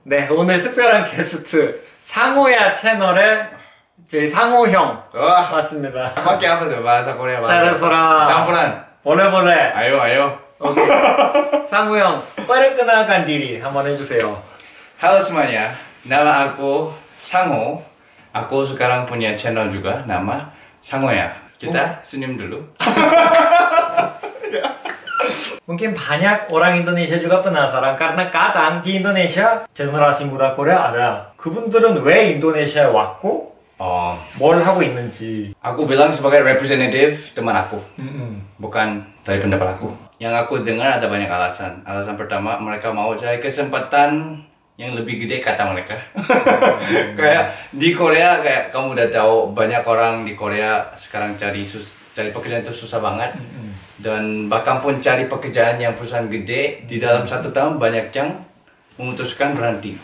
네, 오늘 특별한 게스트 상호야 채널의 저희 상호 형 맞습니다. Pakai apa tuh bahasa Korea bahasa? Terserah. Campuran. boleh. Ayo. 오케이. 상호 형, perkenalkan diri 한번 해주세요. Halo semuanya, nama aku Sango. Aku sekarang punya channel juga, nama Sangoya. Kita senyum dulu. Mungkin banyak orang Indonesia juga penasaran karena kadang di Indonesia generasi muda Korea ada. 그분들은 왜 인도네시아에 왔고 뭘 하고 있는지. Aku bilang sebagai representative teman aku, bukan dari pendapat aku. Yang aku dengar ada banyak alasan. Alasan pertama, mereka mau cari kesempatan yang lebih gede kata mereka. Kayak di Korea, kayak kamu udah tahu banyak orang di Korea sekarang cari pekerjaan itu susah banget. Dan bahkan pun cari pekerjaan yang perusahaan gede di dalam 1 tahun banyak yang memutuskan berhenti.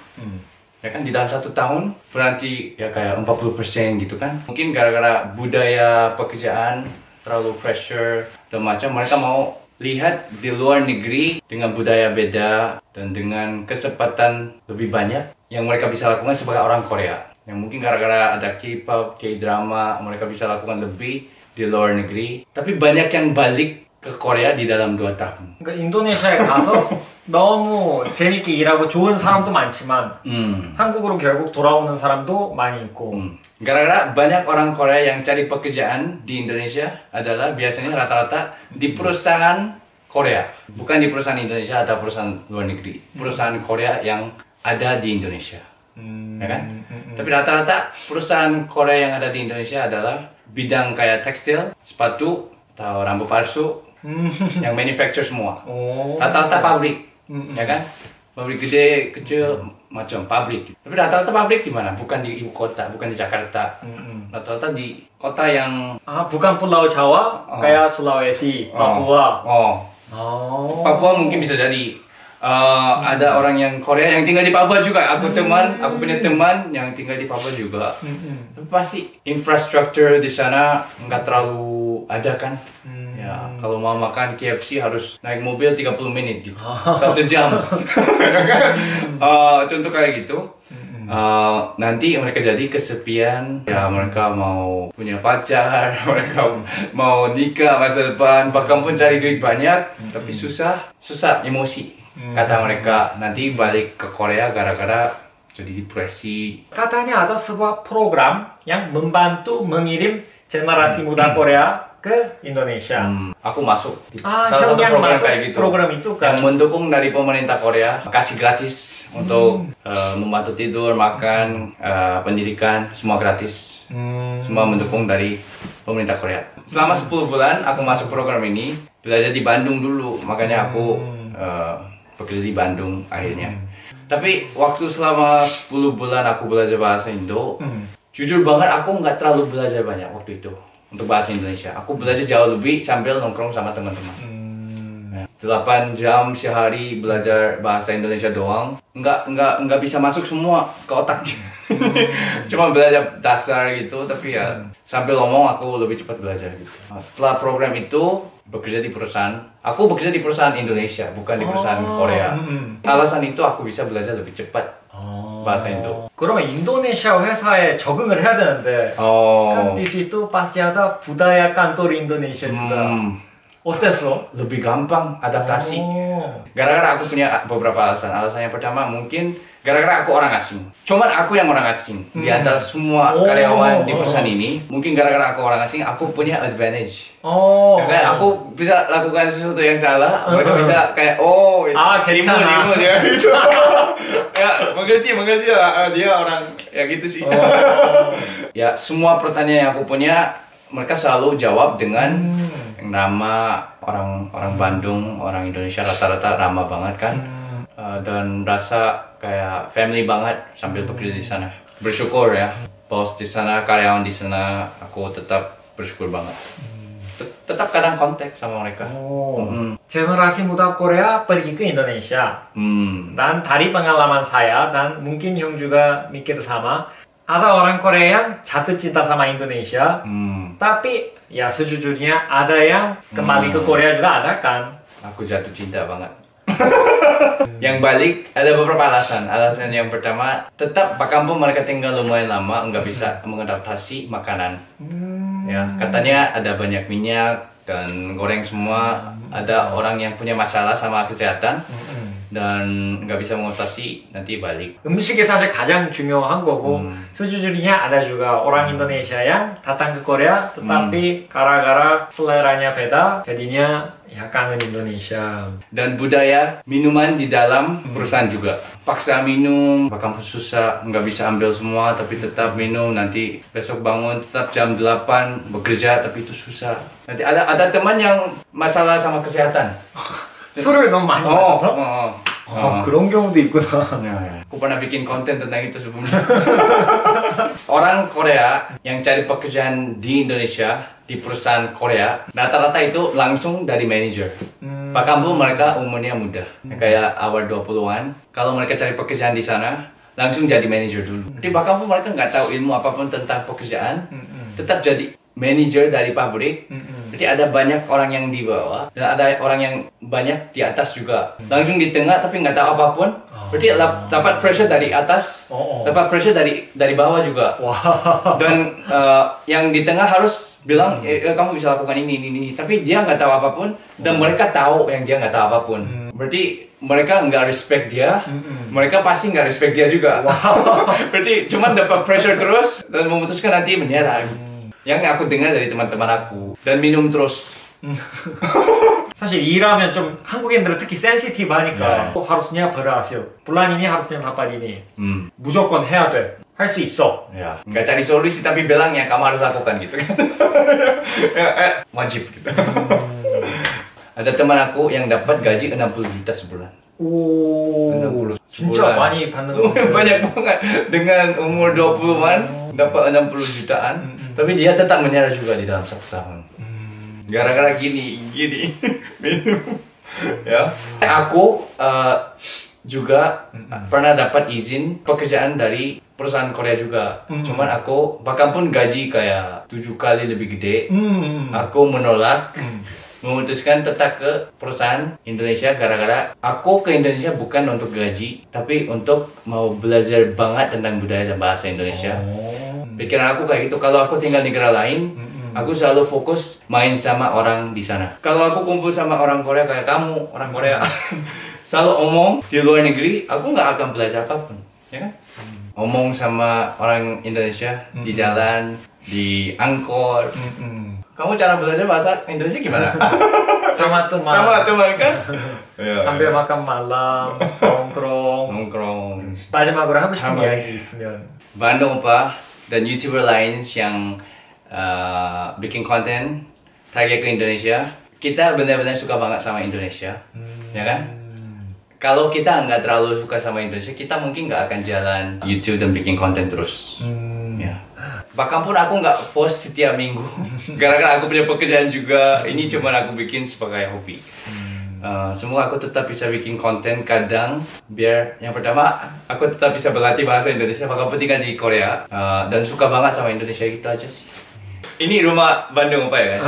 Ya kan, di dalam 1 tahun berhenti ya kayak 40% gitu kan. Mungkin gara-gara budaya pekerjaan terlalu pressure dan macam, mereka mau lihat di luar negeri dengan budaya beda dan dengan kesempatan lebih banyak yang mereka bisa lakukan sebagai orang Korea. Yang mungkin gara-gara ada K-pop, K-drama, mereka bisa lakukan lebih di luar negeri. Tapi banyak yang balik ke Korea di dalam 2 tahun. 그러니까 인도네시아에 가서 너무 재밌게 일하고 좋은 사람도 많지만 한국으로 결국 돌아오는 사람도 많이 있고. Gara-gara banyak orang Korea yang cari pekerjaan di Indonesia adalah biasanya rata-rata di perusahaan Korea, bukan di perusahaan Indonesia atau perusahaan luar negeri. Perusahaan Korea yang ada di Indonesia, ya kan? Tapi rata-rata perusahaan Korea yang ada di Indonesia adalah bidang kayak tekstil, sepatu, atau rambut palsu, yang manufacture semua. Rata-rata pabrik. Ya kan, pabrik gede, kecil, macam pabrik. Tapi rata-rata pabrik di mana? Bukan di ibu kota, bukan di Jakarta. Rata-rata di kota yang bukan Pulau Jawa, kayak Sulawesi, Papua. Papua mungkin bisa jadi. Ada orang yang Korea yang tinggal di Papua juga. Aku punya teman yang tinggal di Papua juga. Tapi pasti infrastruktur di sana nggak terlalu ada kan. Ya, kalau mau makan KFC harus naik mobil 30 menit gitu. 1 jam. Contoh kayak gitu. Nanti mereka jadi kesepian. Ya, mereka mau punya pacar, mereka mau nikah masa depan, bahkan pun cari duit banyak, tapi susah emosi. Kata mereka, nanti balik ke Korea gara-gara jadi depresi. Katanya ada sebuah program yang membantu mengirim generasi muda Korea ke Indonesia. Aku masuk salah satu program kayak gitu. Program itu kan yang mendukung dari pemerintah Korea, kasih gratis untuk membantu tidur, makan, pendidikan, semua gratis. Semua mendukung dari pemerintah Korea. Selama 10 bulan aku masuk program ini, belajar di Bandung dulu, makanya aku bekerja di Bandung akhirnya. Tapi waktu selama 10 bulan aku belajar bahasa Indo, jujur banget aku nggak terlalu belajar banyak waktu itu untuk bahasa Indonesia. Aku belajar jauh lebih sambil nongkrong sama teman-teman. 8 jam sehari belajar bahasa Indonesia doang, nggak bisa masuk semua ke otak. Cuma belajar dasar gitu, tapi ya sambil ngomong aku lebih cepat belajar gitu. Setelah program itu bekerja di perusahaan, aku bekerja di perusahaan Indonesia, bukan di perusahaan Korea. Alasan itu aku bisa belajar lebih cepat bahasa Indo. 그러면 인도네시아 회사에 적응을 해야 되는데 kan di situ pasti ada budaya kantor Indonesia juga. 어땠어? Lebih gampang adaptasi. Gara-gara aku punya beberapa alasan. Alasan yang pertama mungkin gara-gara aku orang asing. Cuman aku yang orang asing di antara semua karyawan di perusahaan ini. Mungkin gara-gara aku orang asing, aku punya advantage. Kayak aku bisa lakukan sesuatu yang salah, mereka bisa kayak timun ya gitu. Ya mengerti lah, dia orang ya gitu sih. Ya semua pertanyaan yang aku punya mereka selalu jawab dengan yang ramah. Orang Bandung, orang Indonesia rata-rata ramah banget kan. Dan rasa kayak family banget sambil bekerja di sana. Bersyukur ya, bos di sana, karyawan di sana, aku tetap bersyukur banget. Tetap kadang kontak sama mereka. Generasi muda Korea pergi ke Indonesia. Dan dari pengalaman saya dan mungkin Hyung juga mikir sama. Ada orang Korea yang jatuh cinta sama Indonesia, tapi ya sejujurnya ada yang kembali ke Korea juga ada kan. Aku jatuh cinta banget. Yang balik ada beberapa alasan. Alasan yang pertama, tetap Pak kampung mereka tinggal lumayan lama, nggak bisa mengadaptasi makanan. Ya, katanya ada banyak minyak dan goreng semua. Ada orang yang punya masalah sama kesehatan dan nggak bisa mengatasi, nanti balik. 음식이 사실 가장 중요한 거고 sejujurnya ada juga orang Indonesia yang datang ke Korea tetapi gara-gara seleranya beda jadinya ya kangen Indonesia. Dan budaya minuman di dalam perusahaan juga. Paksa minum, bahkan susah, nggak bisa ambil semua tapi tetap minum, nanti besok bangun tetap jam 8 bekerja tapi itu susah. Nanti ada teman yang masalah sama kesehatan. 술을 너무 많이 마셔서? 그런 경우도 있구나. Aku pernah bikin konten tentang itu sebelumnya. Orang Korea yang cari pekerjaan di Indonesia, di perusahaan Korea, rata-rata itu langsung dari manajer. Pak kampung mereka umurnya muda, kayak awal 20-an. Kalau mereka cari pekerjaan di sana, langsung jadi manajer dulu. Di Pak kampung mereka nggak tahu ilmu apapun tentang pekerjaan, tetap jadi manajer dari pabrik. Jadi ada banyak orang yang di bawah dan ada orang yang banyak di atas juga. Langsung di tengah tapi nggak tahu apapun. Berarti dapat pressure dari atas, dapat pressure dari bawah juga. Dan yang di tengah harus bilang kamu bisa lakukan ini. Tapi dia nggak tahu apapun dan mereka tahu yang dia nggak tahu apapun. Berarti mereka nggak respect dia, mereka pasti nggak respect dia juga. Berarti cuma dapat pressure terus dan memutuskan nanti menyerah. Yang aku dengar dari teman-teman aku dan minum terus. 사실 일하면 좀 한국인들은 특히 센시티브하니까 하루스냐 berhasil, bulan ini harusnya dapat ini, 무조건 해야 돼, 할 수 있어. Ya, nggak cari solusi tapi bilang ya kamu harus lakukan gitu kan. Wajib gitu. Ada teman aku yang dapat gaji 60 juta sebulan. 오, 진짜 많이 받는 거. Banyak banget dengan umur 20-an dapat 60 jutaan. Tapi dia tetap menyerah juga di dalam 1 tahun. Gara-gara gini minum. Ya. Aku juga pernah dapat izin pekerjaan dari perusahaan Korea juga. Cuman aku bahkan pun gaji kayak 7 kali lebih gede. Aku menolak. Memutuskan tetap ke perusahaan Indonesia gara-gara aku ke Indonesia bukan untuk gaji tapi untuk mau belajar banget tentang budaya dan bahasa Indonesia. Pikiran aku kayak gitu, kalau aku tinggal di negara lain aku selalu fokus main sama orang di sana. Kalau aku kumpul sama orang Korea kayak kamu, orang Korea selalu omong di luar negeri, aku nggak akan belajar apapun, ya kan? Omong sama orang Indonesia di jalan, di angkot. Kamu cara belajar bahasa Indonesia gimana? sama teman kan? sambil makan malam, nongkrong. 마지막으로 하고 싶은 이야기 있으면. Bandung Opa dan YouTuber lain yang bikin konten target ke Indonesia, kita benar-benar suka banget sama Indonesia, ya kan? Kalau kita nggak terlalu suka sama Indonesia, kita mungkin nggak akan jalan YouTube dan bikin konten terus. Ya. Bahkan pun aku nggak post setiap minggu, gara-gara aku punya pekerjaan juga. Ini cuma aku bikin sebagai hobi. Semua aku tetap bisa bikin konten kadang, biar yang pertama aku tetap bisa berlatih bahasa Indonesia. Bahkan pun tinggal di Korea dan suka banget sama Indonesia, gitu aja sih. Ini rumah Bandung Opa ya kan?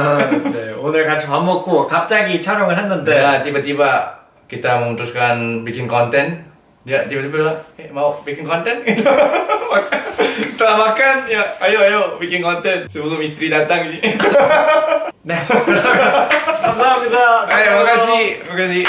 네, 오늘 같이 밥 먹고 갑자기 촬영을 했는데 ya, tiba-tiba kita memutuskan bikin konten. Dia tiba-tiba bilang, mau bikin konten? Setelah makan, ya ayo bikin konten sebelum istri datang. 네, 감사합니다. Makasih.